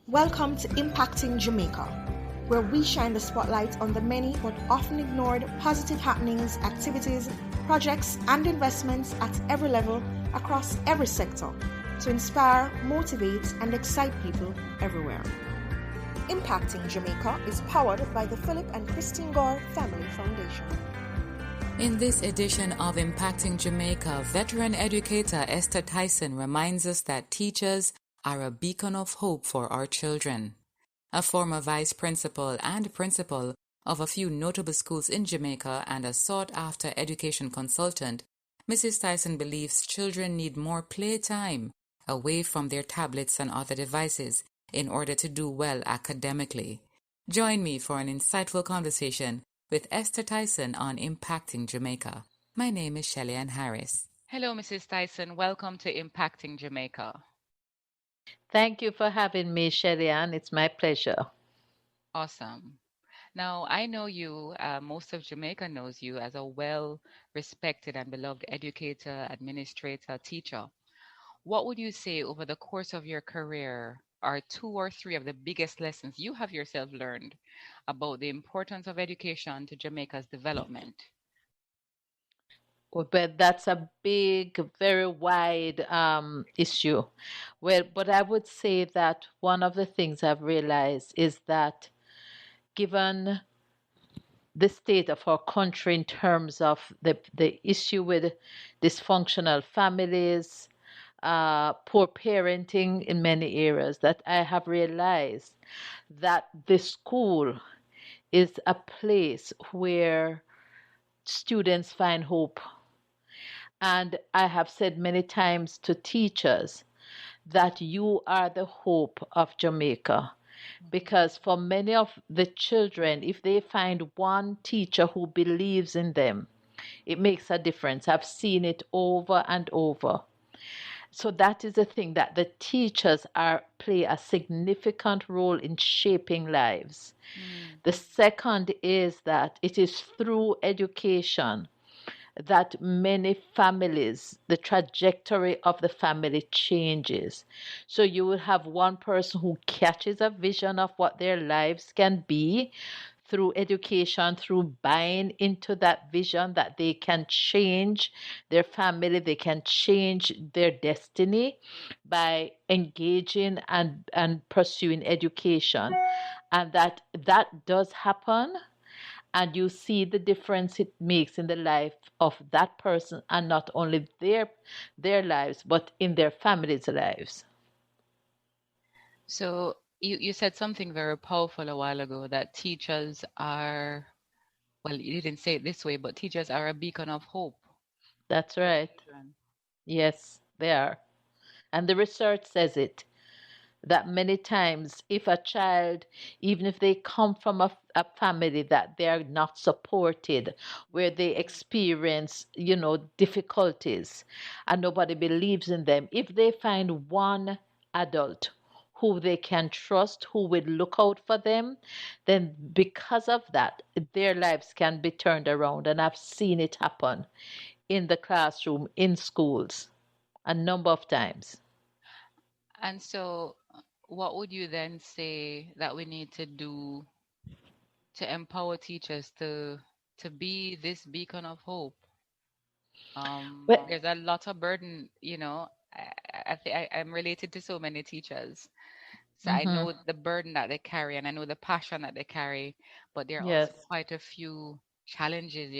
Welcome to Impacting Jamaica, where we shine the spotlight on the many but often ignored positive happenings, activities, projects, and investments at every level across every sector to inspire, motivate, and excite people everywhere. Impacting Jamaica is powered by the Philip and Christine Gore Family Foundation. In this edition of Impacting Jamaica, veteran educator Esther Tyson reminds us that teachers are a beacon of hope for our children. A former vice principal and principal of a few notable schools in Jamaica and a sought-after education consultant, Mrs. Tyson believes children need more playtime away from their tablets and other devices in order to do well academically. Join me for an insightful conversation with Esther Tyson on Impacting Jamaica. My name is Shelley Ann Harris. Hello, Mrs. Tyson. Welcome to Impacting Jamaica. Thank you for having me, Shelley Ann. It's my pleasure. Awesome. Now, I know you, most of Jamaica knows you as a well-respected and beloved educator, administrator, teacher. What would you say over the course of your career are 2 or 3 of the biggest lessons you have yourself learned about the importance of education to Jamaica's development? But that's a big, very wide issue. Well, but I would say that one of the things I've realized is that given the state of our country in terms of the issue with dysfunctional families, poor parenting in many areas, that I have realized that the school is a place where students find hope. And I have said many times to teachers that you are the hope of Jamaica. Because for many of the children, if they find one teacher who believes in them, it makes a difference. I've seen it over and over. So that is the thing, that the teachers play a significant role in shaping lives. The second is that it is through education that many families, the trajectory of the family changes. So you will have one person who catches a vision of what their lives can be through education, through buying into that vision, that they can change their family, they can change their destiny by engaging and pursuing education. And that does happen, and you see the difference it makes in the life of that person, and not only their lives, but in their families' lives. So you said something very powerful a while ago, that teachers are, well, you didn't say it this way, but teachers are a beacon of hope. That's right. Yes, they are. And the research says it, that many times if a child, even if they come from a family that they are not supported, where they experience difficulties and nobody believes in them, if they find one adult who they can trust, who will look out for them, then because of that their lives can be turned around. And I've seen it happen in the classroom, in schools, a number of times. And so what would you then say that we need to do to empower teachers to be this beacon of hope? There's a lot of burden, I'm related to so many teachers. So I know the burden that they carry, and I know the passion that they carry, but there are also quite a few challenges,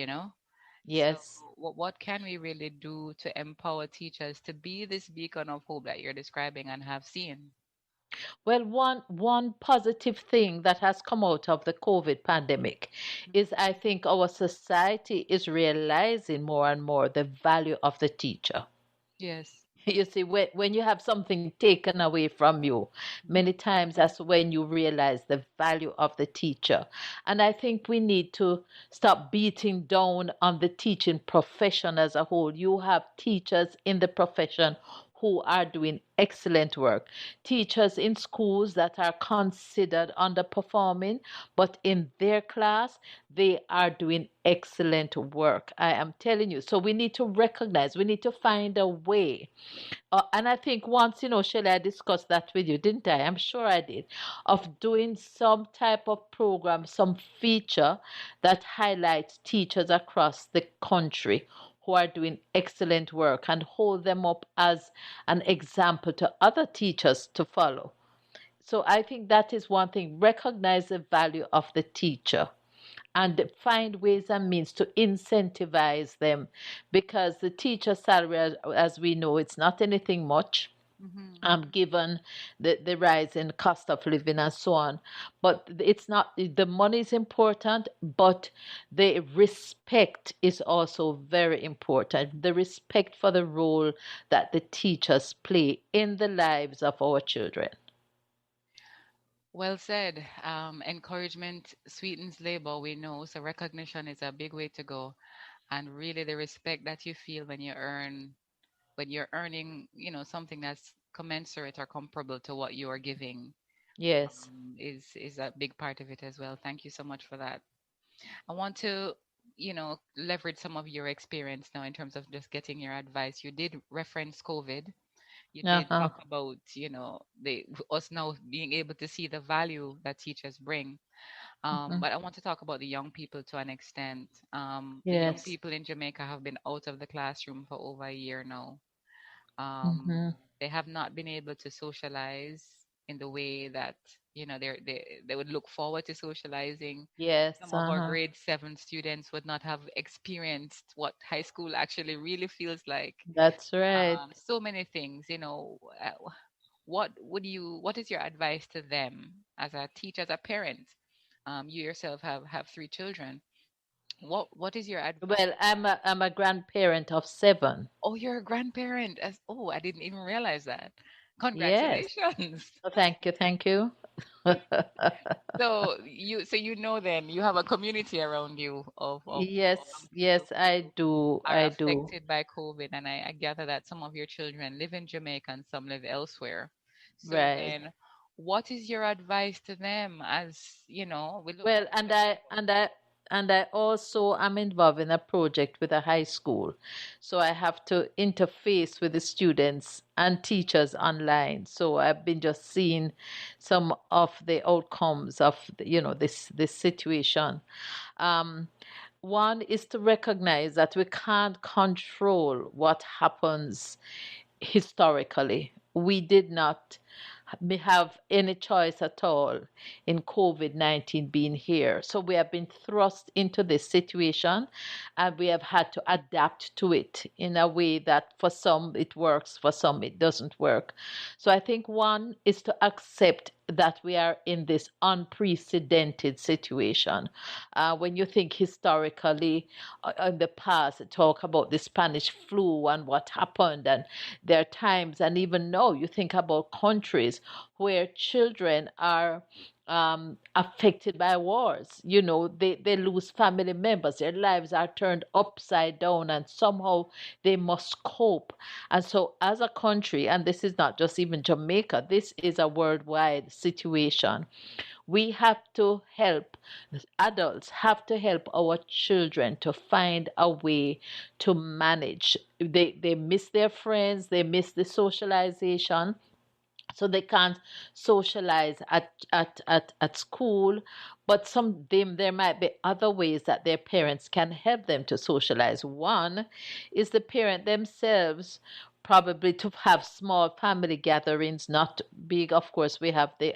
Yes. So what can we really do to empower teachers to be this beacon of hope that you're describing and have seen? Well, one positive thing that has come out of the COVID pandemic is, I think our society is realizing more and more the value of the teacher. Yes. You see, when you have something taken away from you, many times that's when you realize the value of the teacher. And I think we need to stop beating down on the teaching profession as a whole. You have teachers in the profession who are doing excellent work. Teachers in schools that are considered underperforming, but in their class, they are doing excellent work. I am telling you. So we need to recognize, we need to find a way. And I think once, Shelley, I discussed that with you, didn't I? I'm sure I did, of doing some type of program, some feature that highlights teachers across the country who are doing excellent work and hold them up as an example to other teachers to follow. So I think that is one thing. Recognize the value of the teacher and find ways and means to incentivize them, because the teacher salary, as we know, it's not anything much, Mm-hmm. given the rise in cost of living and so on. But it's not, the money is important, but the respect is also very important. The respect for the role that the teachers play in the lives of our children. Well said. Encouragement sweetens labor, we know. So recognition is a big way to go. And really the respect that you feel when you're earning, something that's commensurate or comparable to what you are giving, Yes. is a big part of it as well. Thank you so much for that. I want to, leverage some of your experience now in terms of just getting your advice. You did reference COVID. You did Uh-huh. talk about, the us now being able to see the value that teachers bring. Mhm. But I want to talk about the young people to an extent. The young Yes. people in Jamaica have been out of the classroom for over a year now. Um, Hmm. they have not been able to socialize in the way that they would look forward to socializing. Yes. Some of our Uh-huh. grade 7 students would not have experienced what high school actually really feels like. That's right. So many things, what is your advice to them as a teacher, as a parent? You yourself have 3 children. What is your advice? Well, I'm a grandparent of 7. Oh, you're a grandparent. Oh, I didn't even realize that. Yes. Congratulations. Oh, thank you, thank you. So you know then you have a community around you of young Yes, people yes, I who do. are I do. affected by COVID, and I gather that some of your children live in Jamaica and some live elsewhere. So Right. then, what is your advice to them as, we look Well, back at and the I and I and I also am involved in a project with a high school. So I have to interface with the students and teachers online. So I've been just seeing some of the outcomes of this situation. Um, One is to recognize that we can't control what happens historically. We did not have any choice at all in COVID-19 being here. So we have been thrust into this situation and we have had to adapt to it in a way that for some it works, for some it doesn't work. So I think one is to accept that we are in this unprecedented situation. When you think historically, in the past, talk about the Spanish flu and what happened, and there are times, and even now, you think about countries where children are affected by wars. They lose family members, their lives are turned upside down, and somehow they must cope. And so, as a country, and this is not just even Jamaica, this is a worldwide situation. We have to help, adults have to help our children to find a way to manage. They miss their friends, they miss the socialization, so they can't socialize at school. But some them there might be other ways that their parents can help them to socialize. One is the parent themselves, probably to have small family gatherings, not big. Of course, we have the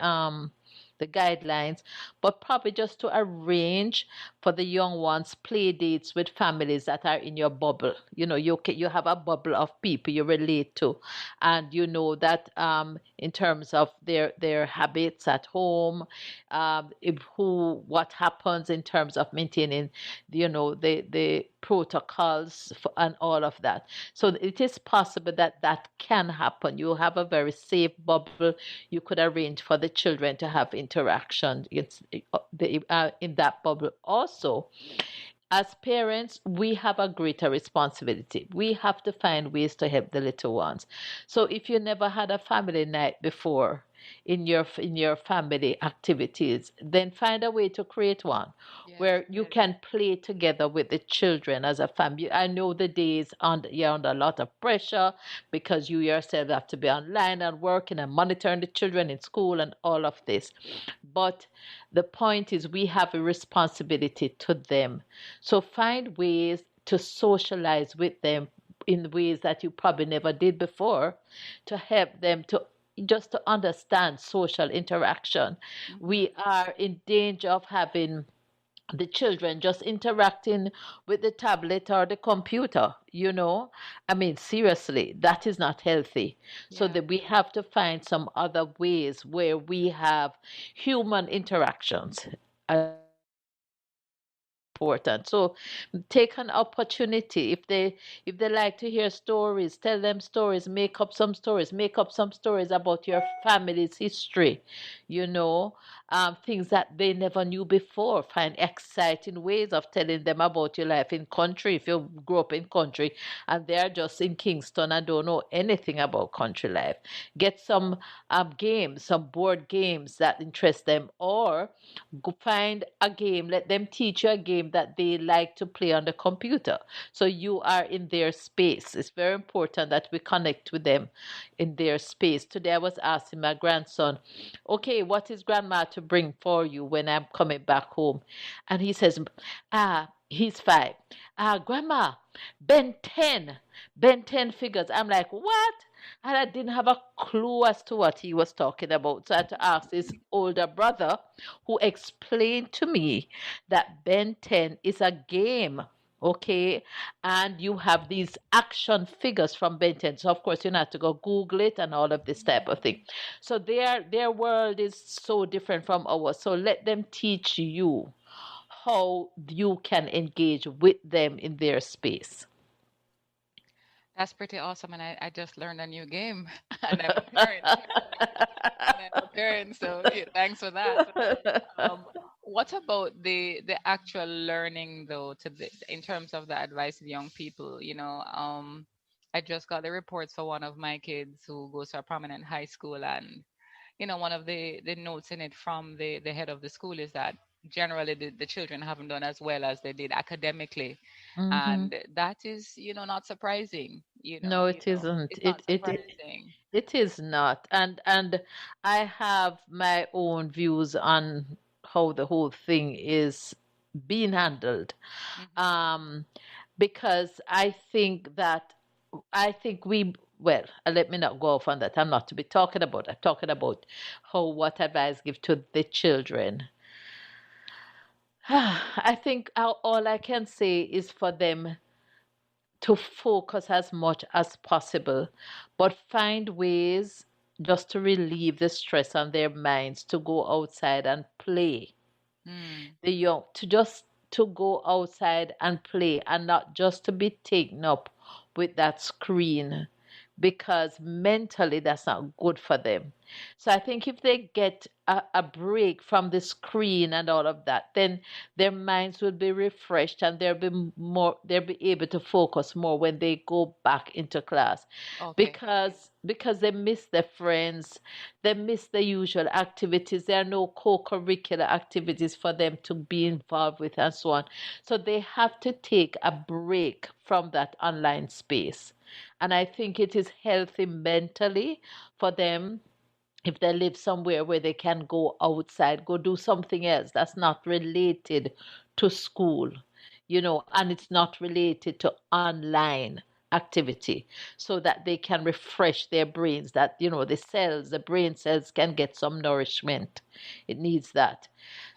guidelines, but probably just to arrange for the young ones play dates with families that are in your bubble. You have a bubble of people you relate to, and you know that in terms of their habits at home, what happens in terms of maintaining the protocols and all of that. So it is possible that that can happen. You have a very safe bubble. You could arrange for the children to have interaction. In that bubble also. as parents, we have a greater responsibility. We have to find ways to help the little ones. So if you never had a family night before in your family activities, then find a way to create one Yes. where you can play together with the children as a family. I know the days you're under a lot of pressure because you yourself have to be online and working and monitoring the children in school and all of this. But the point is, we have a responsibility to them. So find ways to socialize with them in ways that you probably never did before to help them to just to understand social interaction. Mm-hmm. We are in danger of having the children just interacting with the tablet or the computer, you know. I mean, seriously, that is not healthy. So Yeah. that we have to find some other ways where we have human interactions. Important. So take an opportunity. If they like to hear stories, tell them stories, make up some stories about your family's history, you know, things that they never knew before. Find exciting ways of telling them about your life in country. If you grew up in country and they're just in Kingston and don't know anything about country life, get some games, some board games that interest them, or go find a game, let them teach you a game that they like to play on the computer. So you are in their space. It's very important that we connect with them in their space. Today I was asking my grandson, okay, what is grandma to bring for you when I'm coming back home? And he says, he's 5. Grandma, Ben 10 figures. I'm like, what? And I didn't have a clue as to what he was talking about. So I had to ask his older brother, who explained to me that Ben 10 is a game. Okay, and you have these action figures from Ben 10. So of course you have to go Google it and all of this type of thing. So their world is so different from ours. So let them teach you how you can engage with them in their space. That's pretty awesome. And I just learned a new game. And I'm a parent. And I'm a parent. So yeah, thanks for that. Um, what about the actual learning though in terms of the advice to the young people? I just got the reports for one of my kids who goes to a prominent high school, and one of the notes in it from the head of the school is that generally the children haven't done as well as they did academically, Hmm. and that is not surprising. No, it isn't. It's not surprising. It is not. And I have my own views on how the whole thing is being handled. Hmm. Um, because I think we, well, let me not go off on that. I'm not to be talking about. I'm talking about how what advice give to the children. I think all I can say is for them to focus as much as possible, but find ways just to relieve the stress on their minds to go outside and play. Mm. The young to just to go outside and play and not just to be taken up with that screen, because mentally that's not good for them. So I think if they get a break from the screen and all of that, then their minds will be refreshed and they'll be able to focus more when they go back into class, Okay. because they miss their friends, they miss the usual activities. There are no co-curricular activities for them to be involved with and so on. So they have to take a break from that online space. And I think it is healthy mentally for them if they live somewhere where they can go outside, go do something else that's not related to school, and it's not related to online activity, so that they can refresh their brains, that, the brain cells can get some nourishment. It needs that.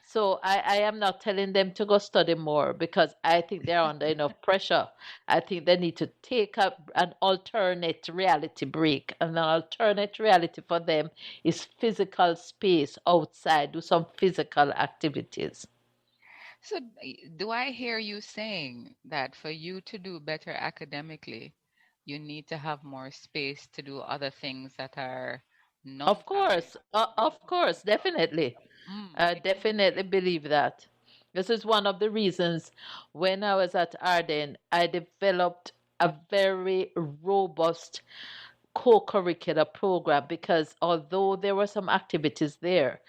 So I am not telling them to go study more because I think they're under enough pressure. I think they need to take up an alternate reality break. And an alternate reality for them is physical space outside, do some physical activities. So, do I hear you saying that for you to do better academically, you need to have more space to do other things that are non-tablet? Of course, definitely. Mm, I because definitely believe that. This is one of the reasons when I was at Arden, I developed a very robust co-curricular program because although there were some activities there,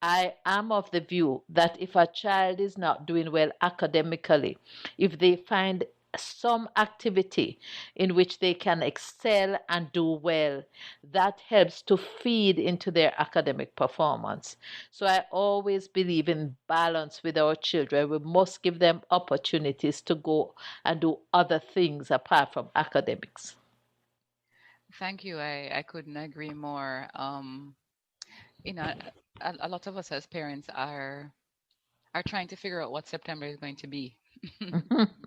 I am of the view that if a child is not doing well academically, if they find some activity in which they can excel and do well, that helps to feed into their academic performance. So I always believe in balance with our children. We must give them opportunities to go and do other things apart from academics. Thank you. I couldn't agree more. You know, a lot of us as parents are trying to figure out what September is going to be.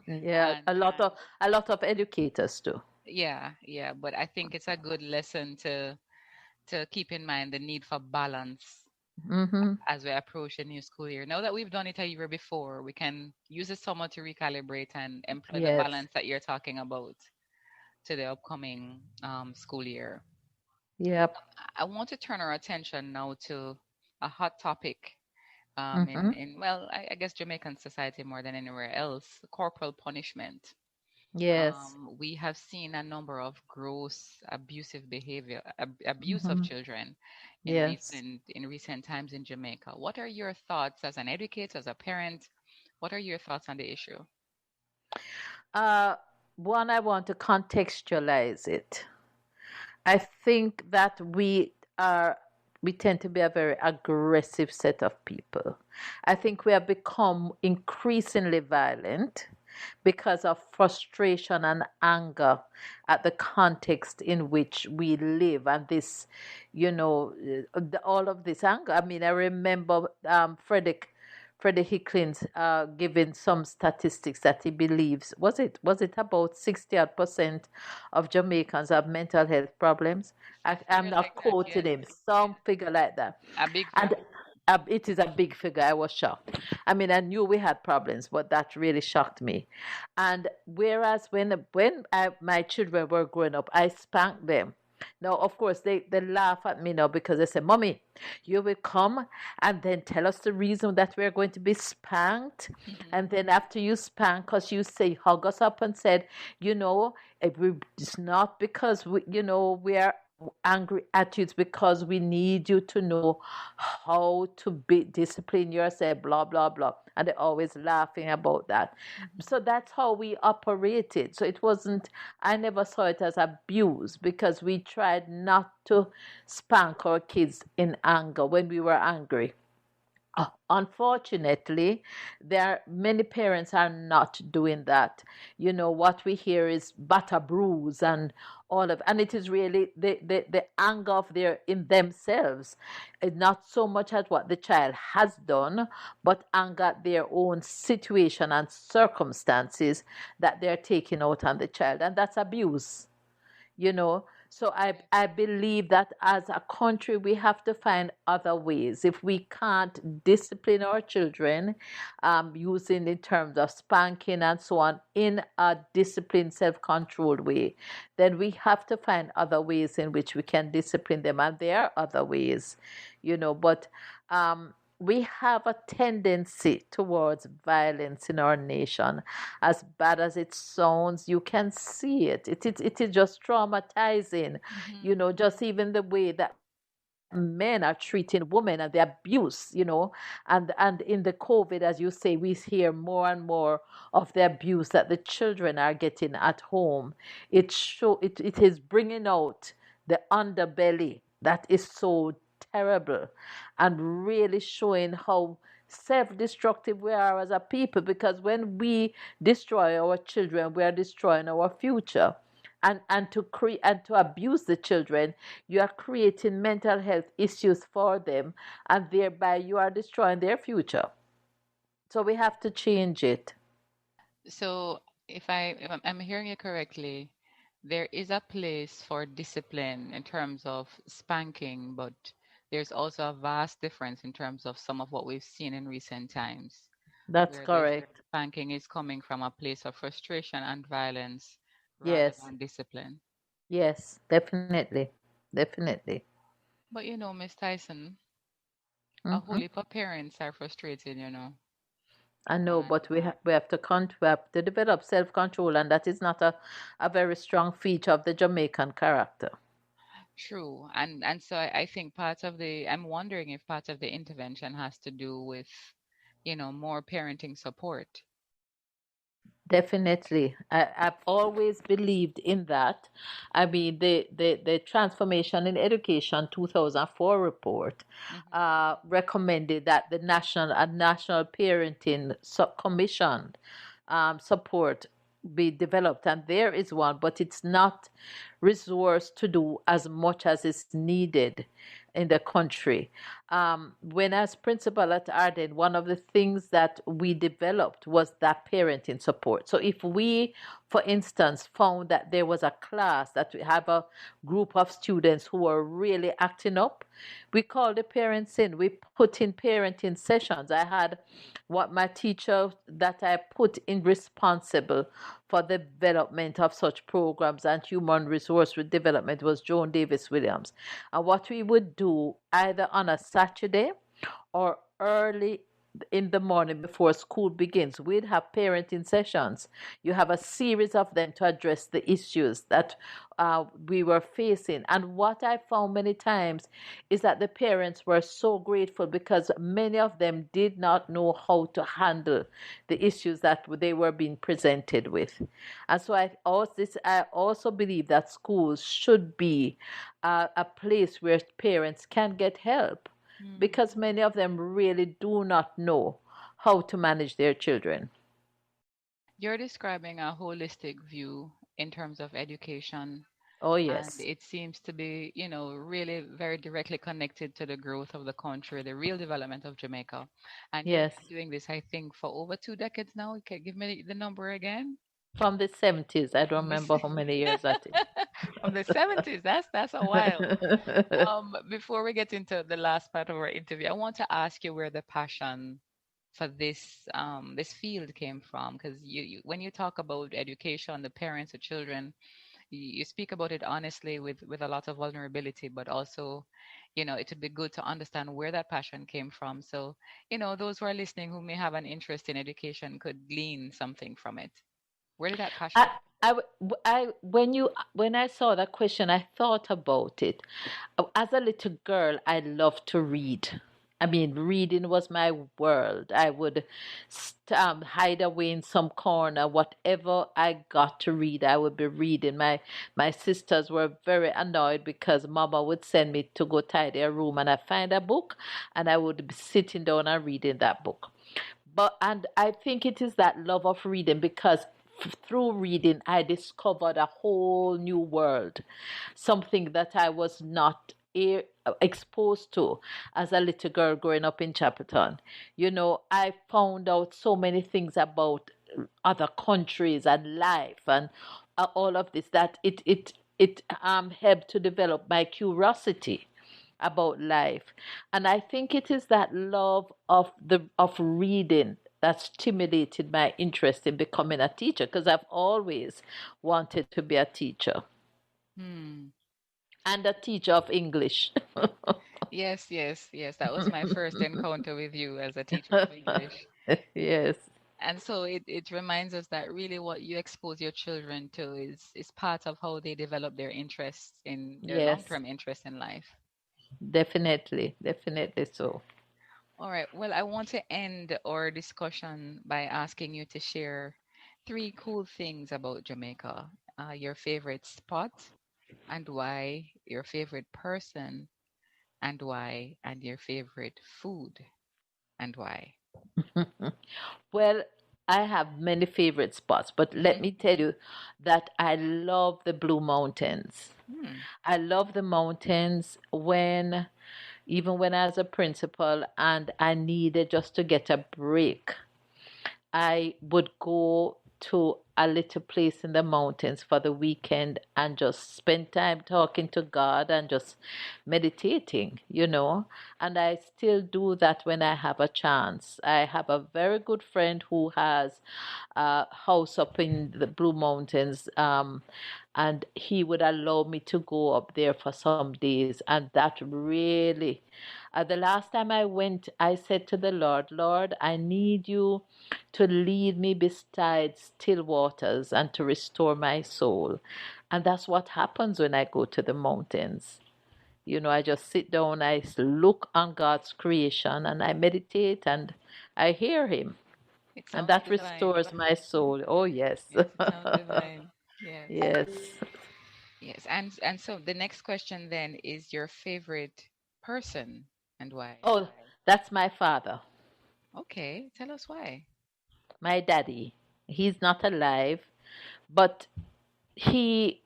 Yeah, And a lot of educators too. yeah, but I think it's a good lesson to keep in mind the need for balance Mm-hmm. as we approach a new school year. Now that we've done it a year before, we can use the summer to recalibrate and employ the Yes. balance that you're talking about to the upcoming school year. Yep. I want to turn our attention now to a hot topic Mm-hmm. in well, I guess Jamaican society more than anywhere else, corporal punishment. Yes. We have seen a number of gross abusive behavior, abuse of Mm-hmm. children Yes. in recent times in Jamaica. What are your thoughts as an educator, as a parent? What are your thoughts on the issue? Uh, One, I want to contextualize it. I think that we tend to be a very aggressive set of people. I think we have become increasingly violent because of frustration and anger at the context in which we live and this, all of this anger. I mean, I remember Freddie Hicklins giving some statistics that he believes was it about 60% of Jamaicans have mental health problems. A I'm figure not like that, quoting yes. him, Yeah. some figure like that, A big and figure. it is a big figure. I was shocked. I mean, I knew we had problems, but that really shocked me. And whereas my children were growing up, I spanked them. Now, of course, they laugh at me now because they say, "Mommy, you will come and then tell us the reason that we're going to be spanked. And then after you spank us, you say, hug us up and said, it's not because we are angry at you, it's because we need you to know how to be discipline yourself, blah blah blah." And they're always laughing about that. So that's how we operated. So it wasn't, I never saw it as abuse because we tried not to spank our kids in anger when we were angry. Unfortunately, there are many parents are not doing that. What we hear is butter bruise and all of, and it is really the anger of their in themselves. It's not so much at what the child has done, but anger at their own situation and circumstances that they're taking out on the child, and that's abuse. So I believe that as a country we have to find other ways. If we can't discipline our children using in terms of spanking and so on in a disciplined, self-controlled way, then we have to find other ways in which we can discipline them, and there are other ways. But we have a tendency towards violence in our nation. As bad as it sounds, you can see it. It is just traumatizing. Hmm. Just even the way that men are treating women and the abuse, and in the COVID, as you say, we hear more and more of the abuse that the children are getting at home. It is bringing out the underbelly that is so terrible, and really showing how self-destructive we are as a people, because when we destroy our children, we are destroying our future. And to create and to abuse the children, you are creating mental health issues for them, and thereby you are destroying their future. So we have to change it. So if I'm hearing you correctly, there is a place for discipline in terms of spanking, but there's also a vast difference in terms of some of what we've seen in recent times, That's where the correct. spanking is coming from a place of frustration and violence rather Yes. than discipline. Yes, definitely. Definitely. But Miss Tyson, a whole Hmm. heap of parents are frustrated. I know, but Uh-huh. we have to develop self control, and that is not a very strong feature of the Jamaican character. True. And so I think part of the I'm wondering if part of the intervention has to do with, more parenting support. Definitely. I've always believed in that. I mean, the Transformation in Education 2004 report Hmm. recommended that a national parenting commission support be developed, and there is one, but it's not resourced to do as much as is needed in the country. When as principal at Arden, one of the things that we developed was that parenting support. So if we, for instance, found that there was a class that we have a group of students who were really acting up, we called the parents in. We put in parenting sessions. I had what my teacher that I put in responsible for the development of such programs and human resource development was Joan Davis Williams. And what we would do either on a Saturday or early in the morning before school begins, we'd have parenting sessions. You have a series of them to address the issues that we were facing. And what I found many times is that the parents were so grateful because many of them did not know how to handle the issues that they were being presented with. And so I also believe that schools should be a place where parents can get help because many of them really do not know how to manage their children. You're describing a holistic view in terms of education, Oh, and yes. it seems to be, really very directly connected to the growth of the country, the real development of Jamaica. And you've Yes. been doing this, I think, for over 2 decades now. You can give me the number again? From the 70s. I don't From this remember how many years that from the 70s. That's a while. is. Before we get into the last part of our interview, I want to ask you where the passion for this field came from, because when you talk about education, the parents, the children, you speak about it honestly with a lot of vulnerability, but also, it would be good to understand where that passion came from. So, those who are listening who may have an interest in education could glean something from it. Where did that I, passion? when I saw that question, I thought about it. As a little girl, I loved to read. I mean, reading was my world. I would hide away in some corner, whatever I got to read, I would be reading. My sisters were very annoyed because Mama would send me to go tidy a room, and I find a book, and I would be sitting down and reading that book. But and I think it is that love of reading because through reading I discovered a whole new world, something that I was not exposed to as a little girl growing up in Chapelton. I found out so many things about other countries and life and all of this that it helped to develop my curiosity about life. And I think it is that love of reading that stimulated my interest in becoming a teacher because I've always wanted to be a teacher Hmm. and a teacher of English. Yes, yes, yes. That was my first encounter with you as a teacher of English. Yes, And so it reminds us that really what you expose your children to is part of how they develop their interests in their yes, long-term interest in life. definitely, definitely so. All right. Well, I want to end our discussion by asking you to share three cool things about Jamaica. Your favorite spot and why, your favorite person and why, and your favorite food and why. Well, I have many favorite spots, but let Hmm. me tell you that I love the Blue Mountains. Hmm. I love the mountains even when I was a principal and I needed just to get a break. I would go to a little place in the mountains for the weekend and just spend time talking to God and just meditating. And I still do that when I have a chance. I have a very good friend who has a house up in the Blue Mountains, and he would allow me to go up there for some days, and that really The last time I went, I said to the Lord, Lord, I need you to lead me beside still waters and to restore my soul. And that's what happens when I go to the mountains. I just sit down, I look on God's creation, and I meditate and I hear Him. It And sounds that divine. restores my soul. Oh, yes. Yes, it sounds divine. Yes. Yes. Yes. And so the next question then is your favorite person and why? Oh, that's my father, Okay, tell us why. my daddy. He's not alive, but he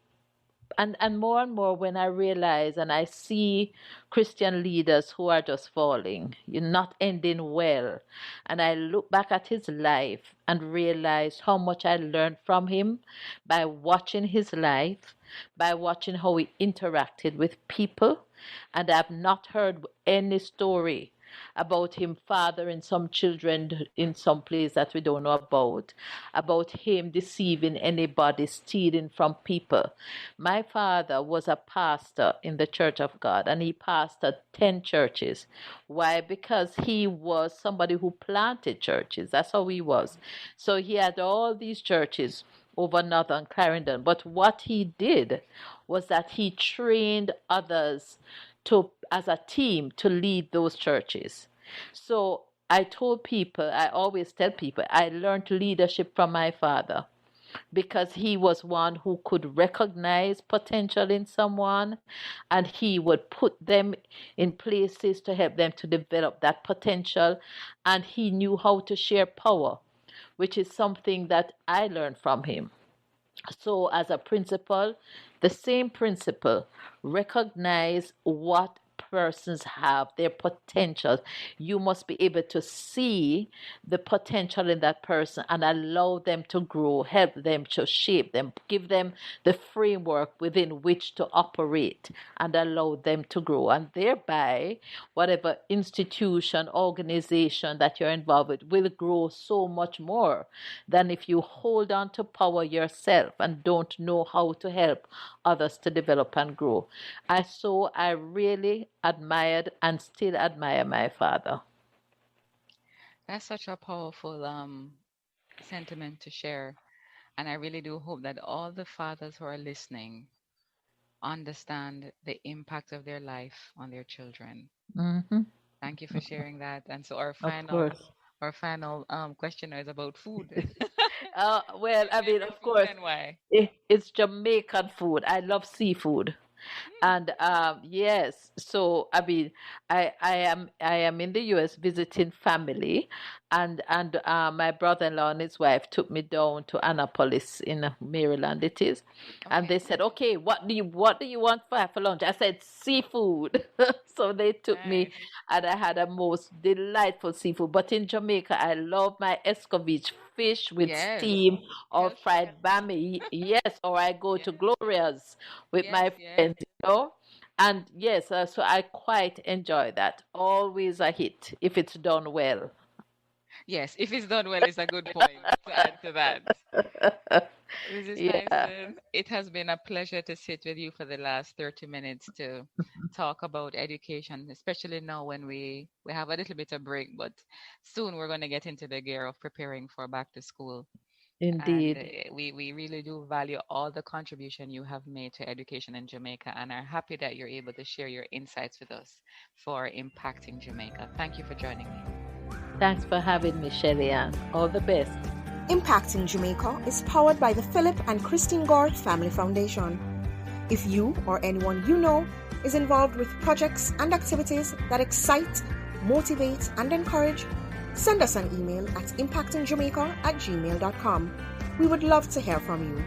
and more when I realize and I see Christian leaders who are just falling, you're not ending well. And I look back at his life and realize how much I learned from him by watching his life, by watching how he interacted with people. And I've not heard any story about him fathering some children in some place that we don't know about him deceiving anybody, stealing from people. My father was a pastor in the Church of God, and he pastored 10 churches. Why? Because he was somebody who planted churches. That's how he was. So he had all these churches over Northern Clarendon. But what he did was that he trained others to, as a team, to lead those churches. So I always tell people, I learned leadership from my father because he was one who could recognize potential in someone, and he would put them in places to help them to develop that potential, and he knew how to share power, which is something that I learned from him. So, as a principal, the same principle, recognize what persons have, their potentials. You must be able to see the potential in that person and allow them to grow, help them to shape them, give them the framework within which to operate and allow them to grow. And thereby, whatever institution, organization that you're involved with will grow so much more than if you hold on to power yourself and don't know how to help others to develop and grow. I really admired and still admire my father. That's such a powerful sentiment to share. And I really do hope that all the fathers who are listening understand the impact of their life on their children. Hmm. Thank you for sharing that. And so our Of final course. our final questioner is about food. Well, Your I mean, favorite of food course, and why? it's Jamaican food. I love seafood. Hmm. And yes, so I mean, I am in the U.S. visiting family, and my brother-in-law and his wife took me down to Annapolis in Maryland. It is, and they Okay. said, "Okay, what do you want for lunch?" I said, "Seafood." So they took me, Nice. and I had a most delightful seafood. But in Jamaica, I love my escovitch fish with Yes. steam or Tell Chef. fried bami. Yes, or I go to Yes. Gloria's with Yes. my Yes. friends, and yes, so I quite enjoy that. Always a hit if it's done well. Yes. If it's done well, it's a good point to add to that. Mrs. Yeah, Tyson, it has been a pleasure to sit with you for the last 30 minutes to talk about education, especially now when we have a little bit of break, but soon we're going to get into the gear of preparing for back to school. And indeed, we really do value all the contribution you have made to education in Jamaica and are happy that you're able to share your insights with us for Impacting Jamaica. Thank you for joining me. thanks for having me, Shelly Ann. All the best. Impacting Jamaica is powered by the Philip and Christine Gore Family Foundation. If you or anyone you know is involved with projects and activities that excite, motivate, and encourage, send us an email at impactingjamaica@gmail.com. We would love to hear from you.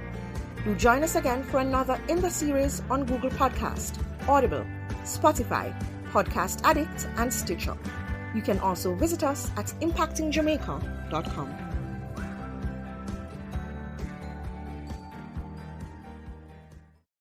Do join us again for another in the series on Google Podcast, Audible, Spotify, Podcast Addict, and Stitcher. You can also visit us at impactingjamaica.com.